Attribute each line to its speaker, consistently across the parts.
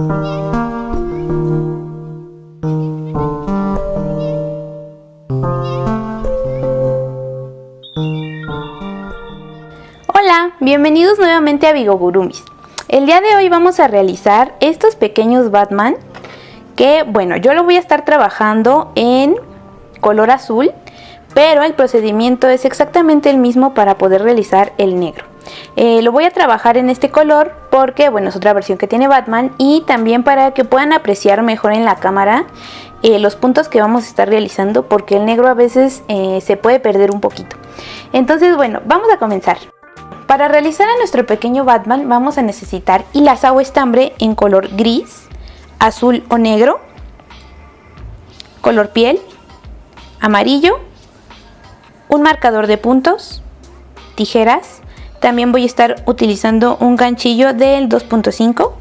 Speaker 1: Hola, bienvenidos nuevamente a Bigogurumis. El día de hoy vamos a realizar estos pequeños Batman que, bueno, yo lo voy a estar trabajando en color azul, pero el procedimiento es exactamente el mismo para poder realizar el negro. Lo voy a trabajar en este color porque, bueno, es otra versión que tiene Batman, y también para que puedan apreciar mejor en la cámara los puntos que vamos a estar realizando, porque el negro a veces se puede perder un poquito. Entonces, bueno, vamos a comenzar. Para realizar a nuestro pequeño Batman vamos a necesitar hilaza o estambre en color gris, azul o negro, color piel, amarillo, un marcador de puntos, tijeras. También voy a estar utilizando un ganchillo del 2.5,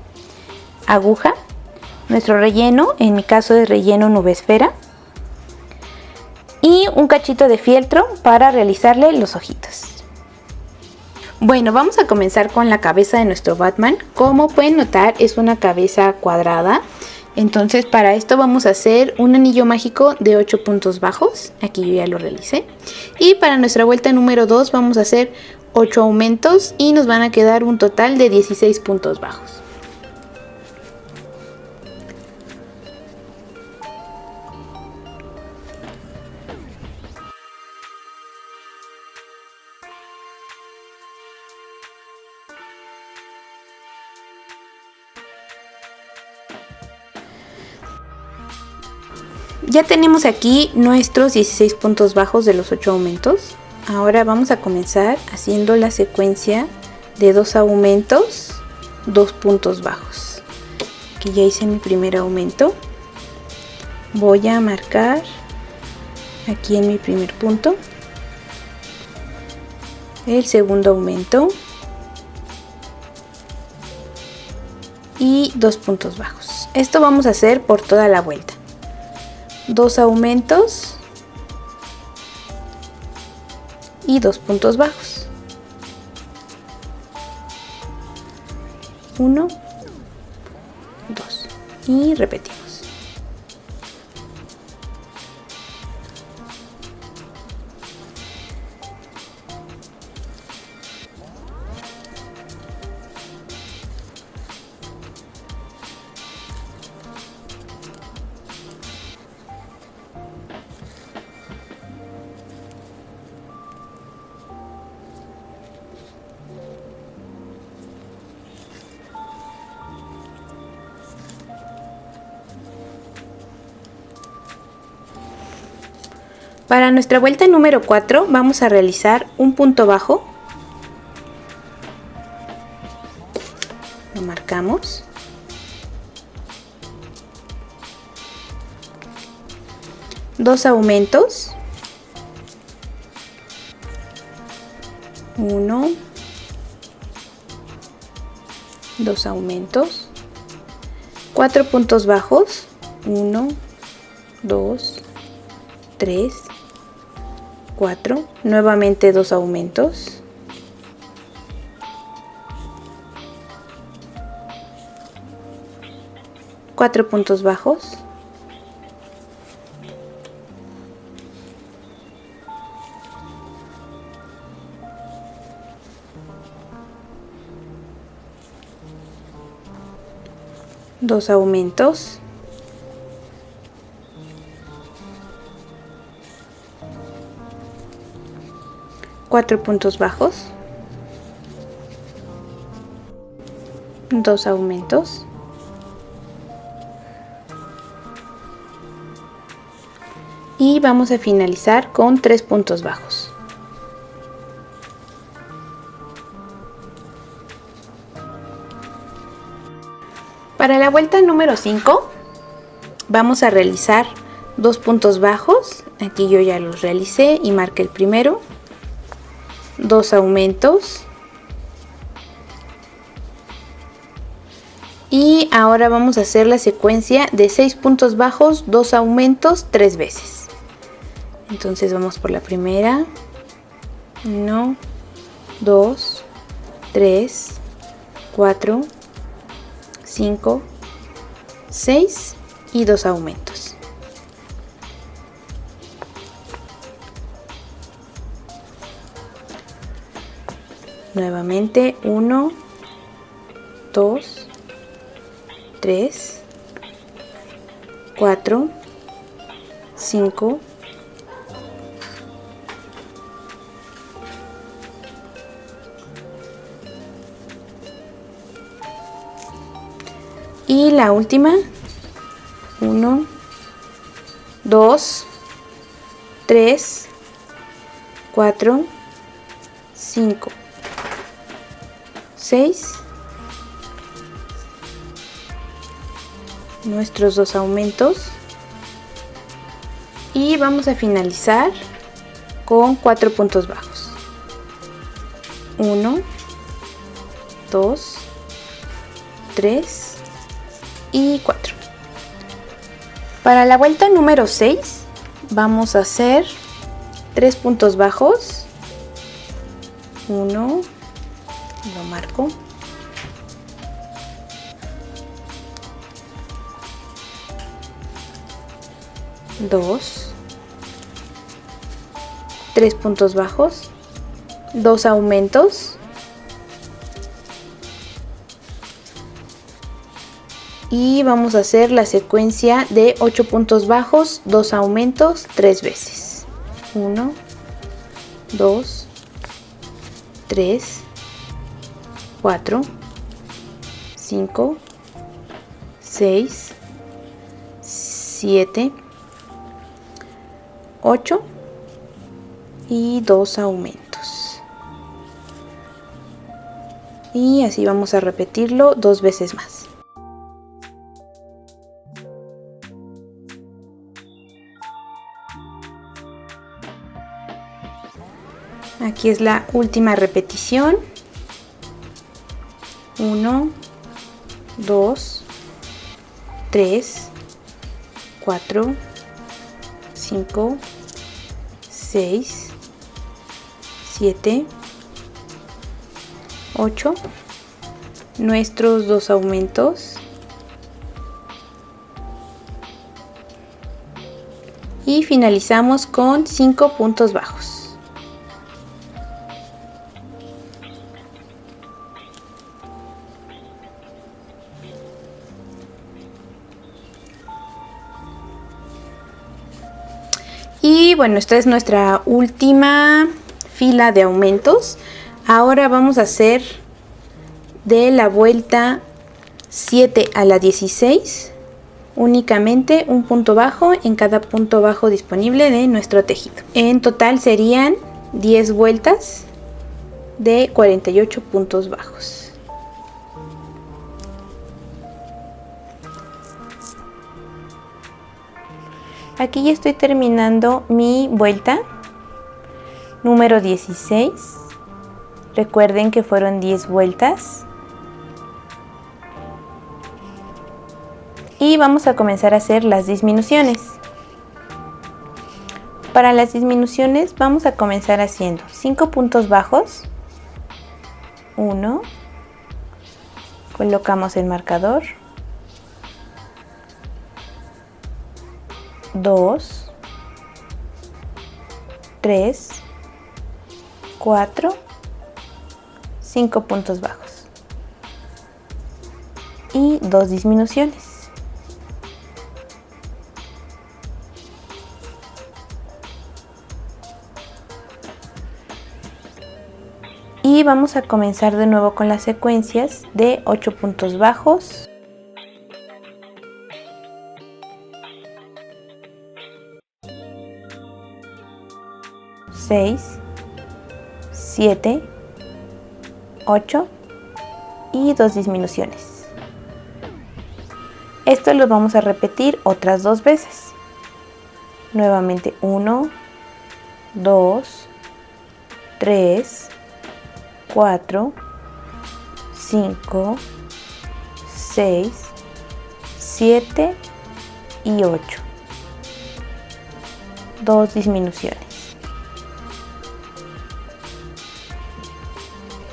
Speaker 1: aguja, nuestro relleno, en mi caso es relleno nube esfera, y un cachito de fieltro para realizarle los ojitos. Bueno, vamos a comenzar con la cabeza de nuestro Batman. Como pueden notar, es una cabeza cuadrada. Entonces, para esto vamos a hacer un anillo mágico de 8 puntos bajos. Aquí yo ya lo realicé. Y para nuestra vuelta número 2 vamos a hacer 8 aumentos y nos van a quedar un total de 16 puntos bajos. Ya tenemos aquí nuestros 16 puntos bajos de los 8 aumentos. Ahora vamos a comenzar haciendo la secuencia de 2 aumentos, 2 puntos bajos. Aquí ya hice mi primer aumento. Voy a marcar aquí en mi primer punto el segundo aumento y 2 puntos bajos. Esto vamos a hacer por toda la vuelta. 2 aumentos y 2 puntos bajos. 1, 2 y repetimos. Para nuestra vuelta número 4 vamos a realizar un punto bajo. Lo marcamos. Dos aumentos. 1, 2 aumentos. 4 puntos bajos. 1, 2, 3, 4, nuevamente 2 aumentos, 4 puntos bajos, 2 aumentos, 4 puntos bajos, 2 aumentos, y vamos a finalizar con 3 puntos bajos. Para la vuelta número 5 vamos a realizar 2 puntos bajos. Aquí yo ya los realicé y marqué el primero. 2 aumentos, y ahora vamos a hacer la secuencia de 6 puntos bajos, 2 aumentos 3 veces. Entonces vamos por la primera. 1, 2, 3, 4, 5, 6 y 2 aumentos. Nuevamente 1, 2, 3, 4, 5, 6 y la última, 1, 2, 3, 4, 5, 6, nuestros 2 aumentos y vamos a finalizar con 4 puntos bajos. 1, 2, 3 y 4. Para la vuelta número 6 vamos a hacer 3 puntos bajos. 1, lo marco. 2, 3 puntos bajos, 2 aumentos y vamos a hacer la secuencia de 8 puntos bajos, 2 aumentos 3 veces. 1, 2, 3, 4, 5, 6, 7, 8 y 2 aumentos. Y así vamos a repetirlo 2 veces más. Aquí es la última repetición. 1, 2, 3, 4, 5, 6, 7, 8, nuestros 2 aumentos y finalizamos con 5 puntos bajos. Y bueno, esta es nuestra última fila de aumentos. Ahora vamos a hacer de la vuelta 7 a la 16 únicamente un punto bajo en cada punto bajo disponible de nuestro tejido. En total serían 10 vueltas de 48 puntos bajos. Aquí ya estoy terminando mi vuelta número 16. Recuerden que fueron 10 vueltas. Y vamos a comenzar a hacer las disminuciones. Para las disminuciones vamos a comenzar haciendo 5 puntos bajos. 1. Colocamos el marcador. 2, 3, 4, 5 puntos bajos y 2 disminuciones. Y vamos a comenzar de nuevo con las secuencias de 8 puntos bajos. 6, 7, 8 y 2 disminuciones. Esto lo vamos a repetir otras 2 veces. Nuevamente 1, 2, 3, 4, 5, 6, 7 y 8. 2 disminuciones.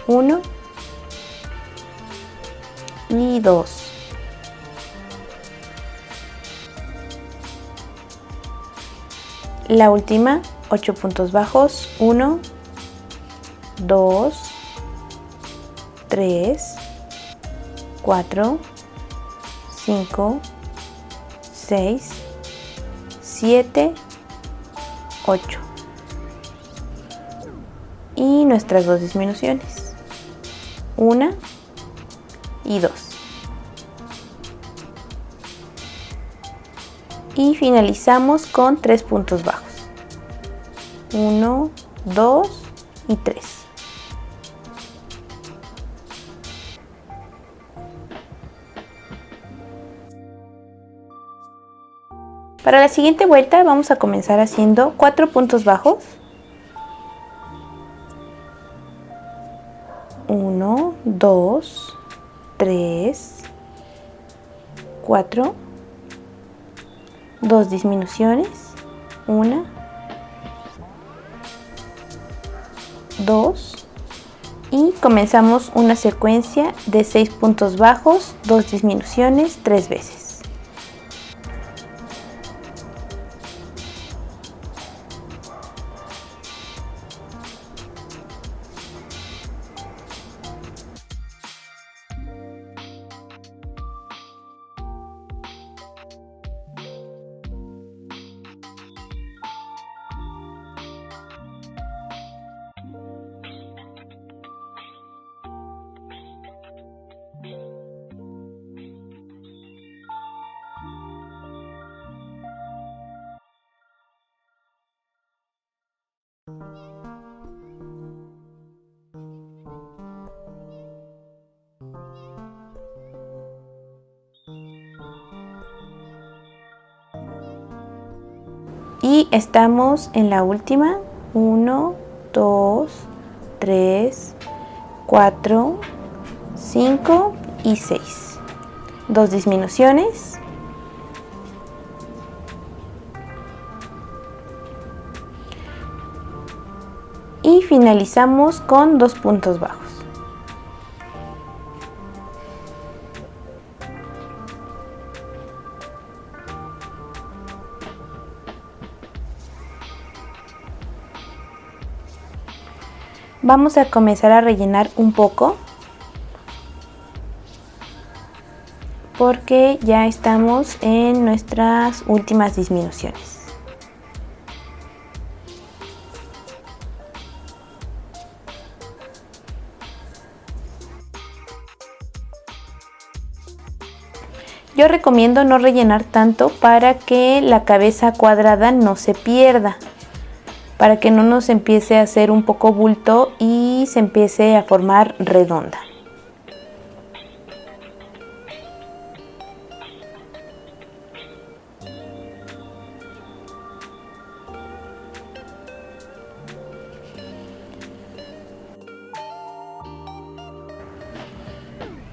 Speaker 1: 1 y 2. La última, 8 puntos bajos. 1, 2, 3, 4, 5, 6, 7, 8. Y nuestras 2 disminuciones. 1 y 2. Y finalizamos con 3 puntos bajos. 1, 2 y 3. Para la siguiente vuelta vamos a comenzar haciendo 4 puntos bajos. 1, 2, 3, 4, 2 disminuciones, 1, 2 y comenzamos una secuencia de 6 puntos bajos, 2 disminuciones, 3 veces. Y estamos en la última. 1, 2, 3, 4, 5 y 6. 2 disminuciones. Y finalizamos con 2 puntos bajos. Vamos a comenzar a rellenar un poco porque ya estamos en nuestras últimas disminuciones. Yo recomiendo no rellenar tanto para que la cabeza cuadrada no se pierda, para que no nos empiece a hacer un poco bulto y se empiece a formar redonda.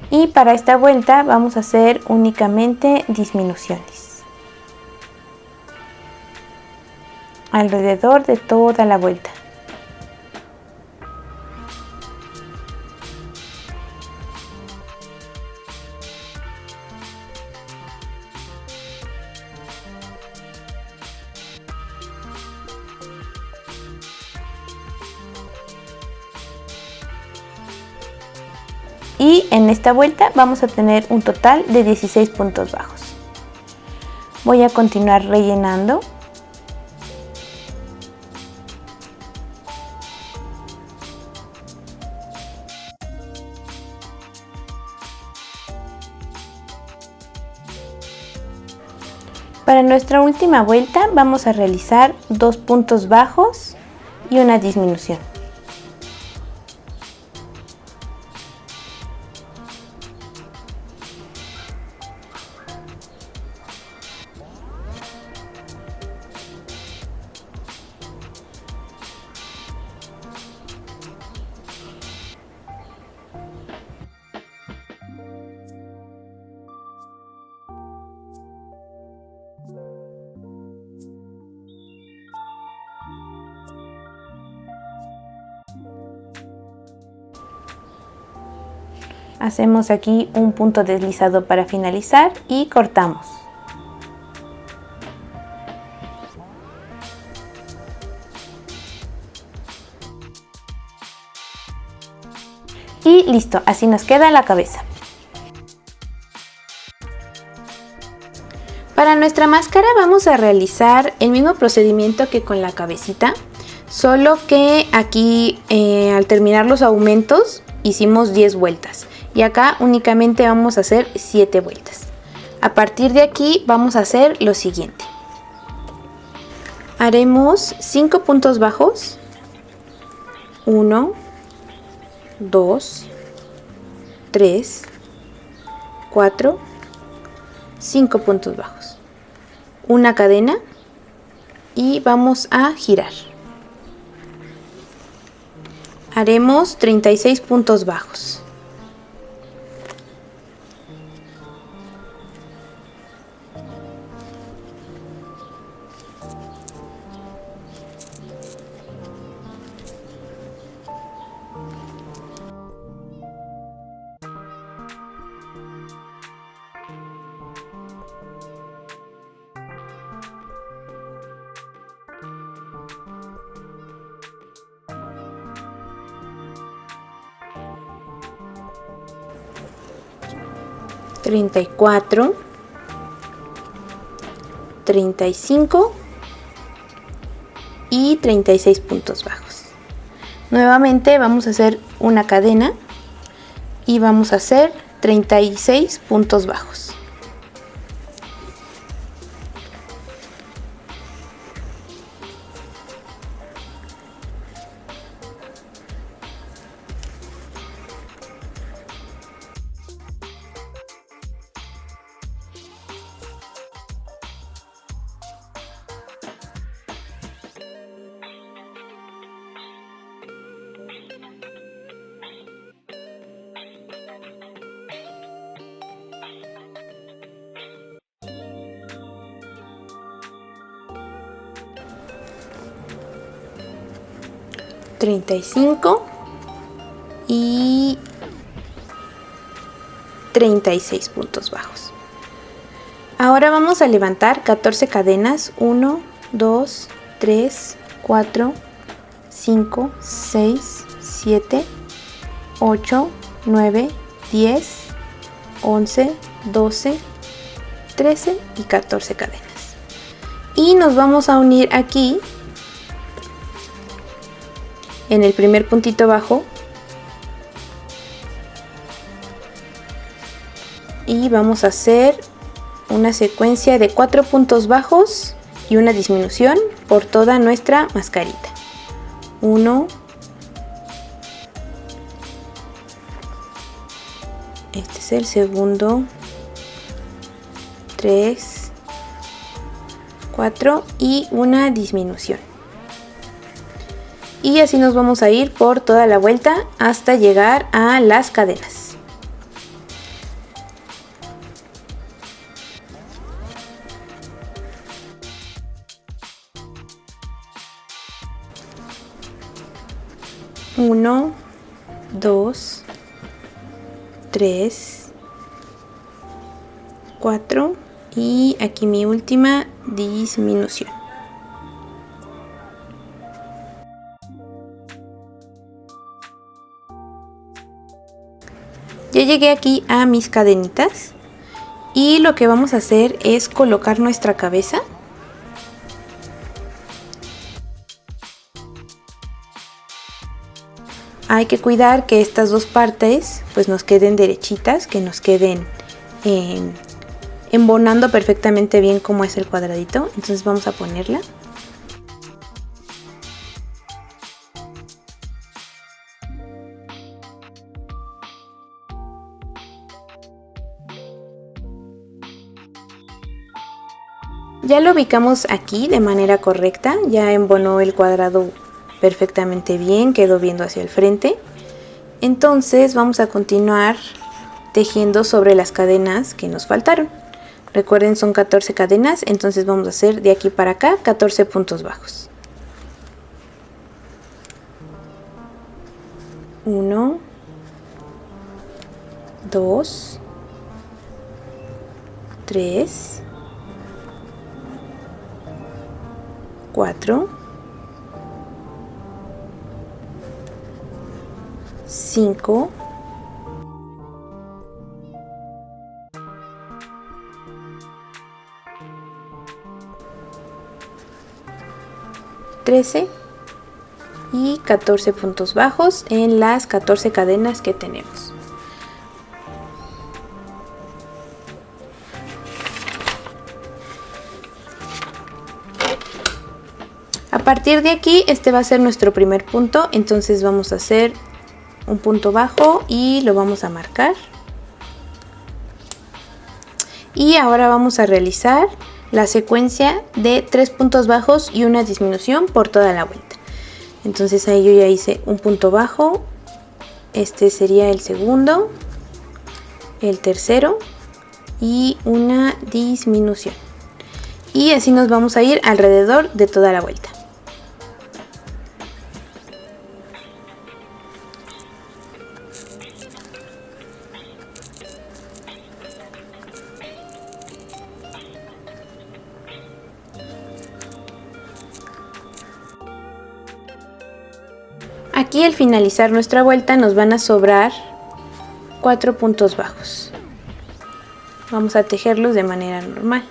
Speaker 1: Y para esta vuelta vamos a hacer únicamente disminuciones alrededor de toda la vuelta. Y en esta vuelta vamos a tener un total de 16 puntos bajos. Voy a continuar rellenando. Para nuestra última vuelta vamos a realizar 2 puntos bajos y una disminución. Hacemos aquí un punto deslizado para finalizar y cortamos. Y listo, así nos queda la cabeza. Para nuestra máscara vamos a realizar el mismo procedimiento que con la cabecita, solo que aquí al terminar los aumentos hicimos 10 vueltas y acá únicamente vamos a hacer 7 vueltas. A partir de aquí vamos a hacer lo siguiente. Haremos 5 puntos bajos, 1, 2, 3, 4, 5 puntos bajos, una cadena y vamos a girar. Haremos 36 puntos bajos. Treinta y 35 y 36 puntos bajos. Nuevamente vamos a hacer una cadena y vamos a hacer 36 puntos bajos. Treinta y 36 puntos bajos. Ahora vamos a levantar 14 cadenas. 1, 2, 3, 4, 5, 6, 7, 8, 9, 10, 11, 12, 13 y 14 cadenas. Y nos vamos a unir aquí en el primer puntito bajo y vamos a hacer una secuencia de 4 puntos bajos y una disminución por toda nuestra mascarita. 1, este es el segundo, 3, 4 y una disminución. Y así nos vamos a ir por toda la vuelta hasta llegar a las cadenas. Uno, 2, 3, 4 y aquí mi última disminución. Ya llegué aquí a mis cadenitas y lo que vamos a hacer es colocar nuestra cabeza. Hay que cuidar que estas dos partes pues nos queden derechitas, que nos queden embonando perfectamente bien como es el cuadradito. Entonces vamos a ponerla. Ya lo ubicamos aquí de manera correcta, ya embonó el cuadrado perfectamente bien, quedó viendo hacia el frente. Entonces vamos a continuar tejiendo sobre las cadenas que nos faltaron. Recuerden, son 14 cadenas, entonces vamos a hacer de aquí para acá 14 puntos bajos. 1, 2, 3, 4, 5, 13 y 14 puntos bajos en las 14 cadenas que tenemos. A partir de aquí, este va a ser nuestro primer punto, entonces vamos a hacer un punto bajo y lo vamos a marcar. Y ahora vamos a realizar la secuencia de 3 puntos bajos y una disminución por toda la vuelta. Entonces ahí yo ya hice un punto bajo, este sería el segundo, el tercero y una disminución. Y así nos vamos a ir alrededor de toda la vuelta. Aquí al finalizar nuestra vuelta nos van a sobrar 4 puntos bajos. Vamos a tejerlos de manera normal.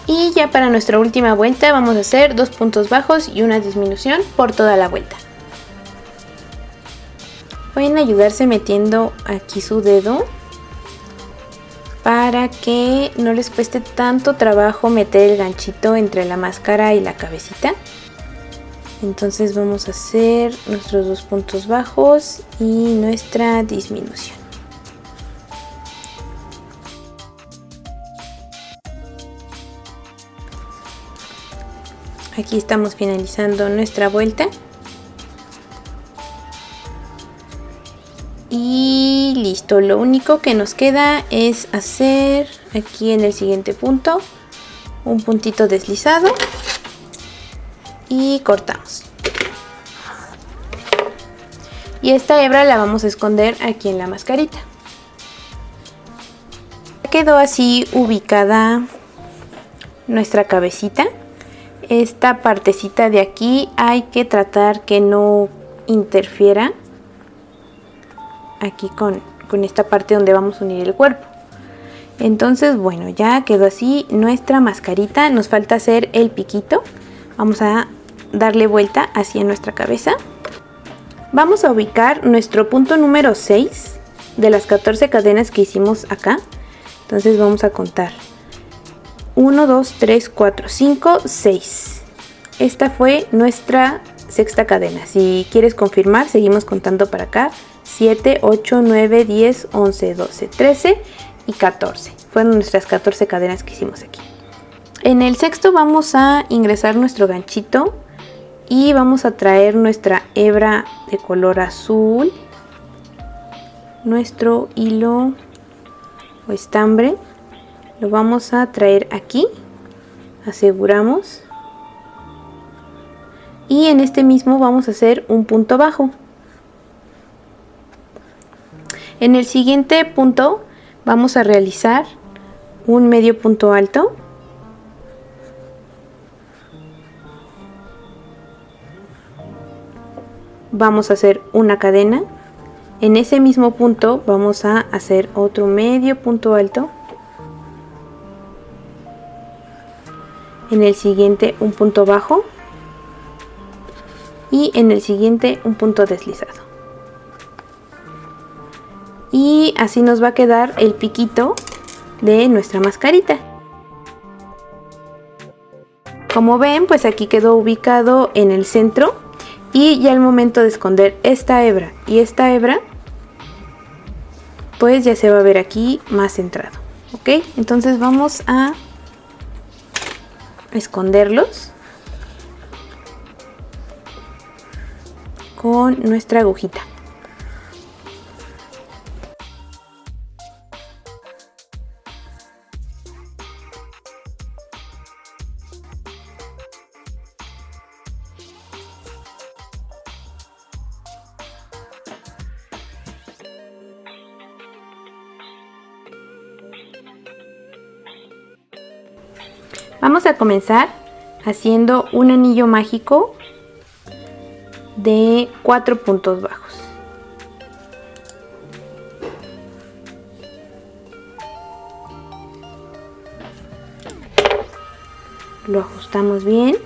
Speaker 1: Y ya para nuestra última vuelta vamos a hacer 2 puntos bajos y una disminución por toda la vuelta. Pueden ayudarse metiendo aquí su dedo para que no les cueste tanto trabajo meter el ganchito entre la máscara y la cabecita. Entonces vamos a hacer nuestros 2 puntos bajos y nuestra disminución. Aquí estamos finalizando nuestra vuelta. Y listo, lo único que nos queda es hacer aquí en el siguiente punto un puntito deslizado y cortamos. Y esta hebra la vamos a esconder aquí en la mascarita. Quedó así ubicada nuestra cabecita. Esta partecita de aquí hay que tratar que no interfiera aquí con esta parte donde vamos a unir el cuerpo. Entonces bueno, ya quedó así nuestra mascarita. Nos falta hacer el piquito. Vamos a darle vuelta hacia nuestra cabeza. Vamos a ubicar nuestro punto número 6 de las 14 cadenas que hicimos acá. Entonces vamos a contar 1, 2, 3, 4, 5, 6. Esta fue nuestra sexta cadena. Si quieres confirmar, seguimos contando para acá. 7, 8, 9, 10, 11, 12, 13 y 14. Fueron nuestras 14 cadenas que hicimos aquí. En el sexto vamos a ingresar nuestro ganchito y vamos a traer nuestra hebra de color azul, nuestro hilo o estambre, lo vamos a traer aquí, aseguramos, y en este mismo vamos a hacer un punto bajo. En el siguiente punto vamos a realizar un medio punto alto, vamos a hacer una cadena, en ese mismo punto vamos a hacer otro medio punto alto, en el siguiente un punto bajo y en el siguiente un punto deslizado. Y así nos va a quedar el piquito de nuestra mascarita. Como ven, pues aquí quedó ubicado en el centro. Y ya al momento de esconder esta hebra y esta hebra, pues ya se va a ver aquí más centrado. ¿Ok? Entonces vamos a esconderlos con nuestra agujita. Vamos a comenzar haciendo un anillo mágico de 4 puntos bajos. Lo ajustamos bien.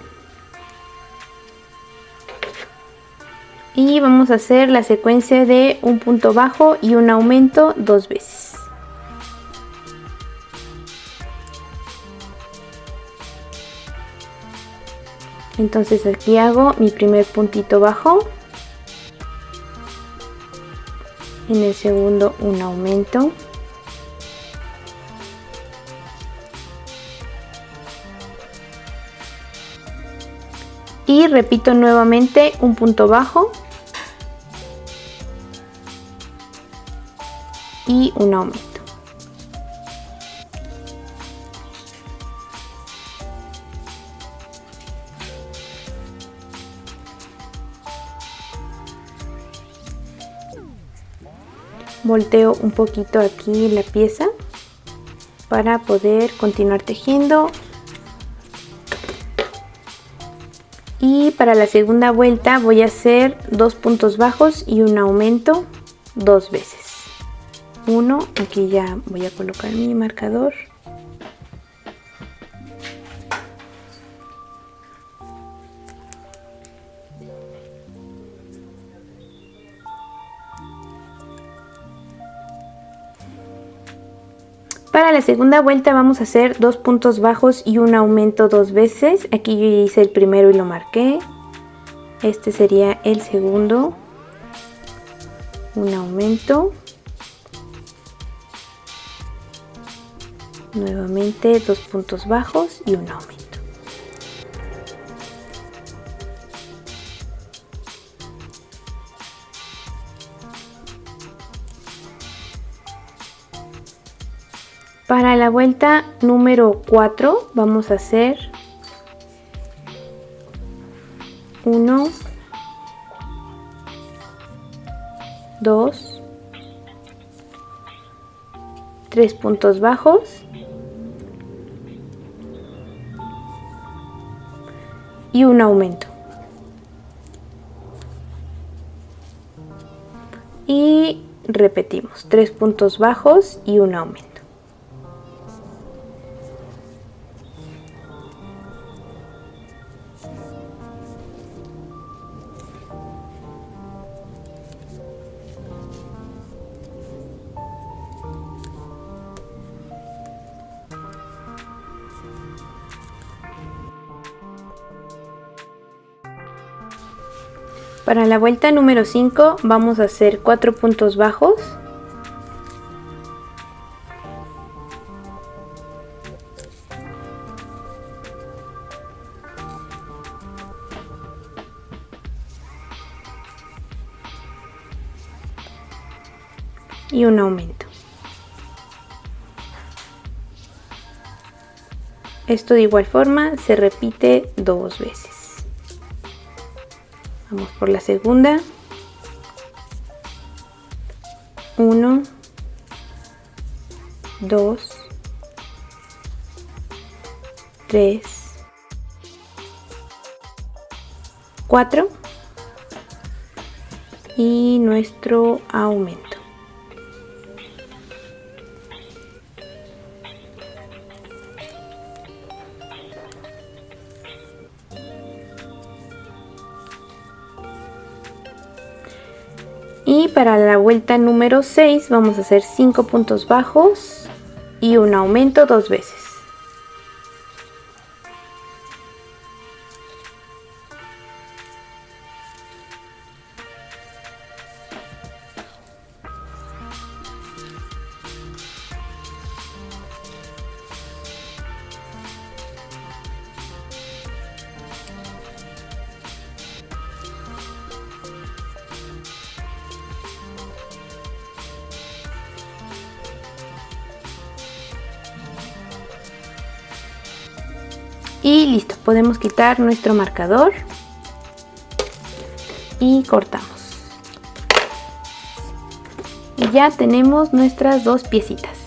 Speaker 1: Y vamos a hacer la secuencia de un punto bajo y un aumento 2 veces. Entonces aquí hago mi primer puntito bajo. En el segundo un aumento. Y repito nuevamente un punto bajo. Y un aumento. Volteo un poquito aquí la pieza para poder continuar tejiendo. Y para la segunda vuelta voy a hacer 2 puntos bajos y un aumento 2 veces. Uno, aquí ya voy a colocar mi marcador. Para la segunda vuelta vamos a hacer 2 puntos bajos y un aumento 2 veces. Aquí yo hice el primero y lo marqué. Este sería el segundo. Un aumento. Nuevamente 2 puntos bajos y un aumento. Para la vuelta número 4 vamos a hacer 1, 2, 3 puntos bajos y un aumento. Y repetimos 3 puntos bajos y un aumento. Para la vuelta número 5 vamos a hacer 4 puntos bajos y un aumento. Esto de igual forma se repite 2 veces. Vamos por la segunda. 1, 2, 3, 4 y nuestro aumento. Y para la vuelta número 6 vamos a hacer 5 puntos bajos y un aumento 2 veces. Y listo, podemos quitar nuestro marcador y cortamos. Y ya tenemos nuestras 2 piecitas.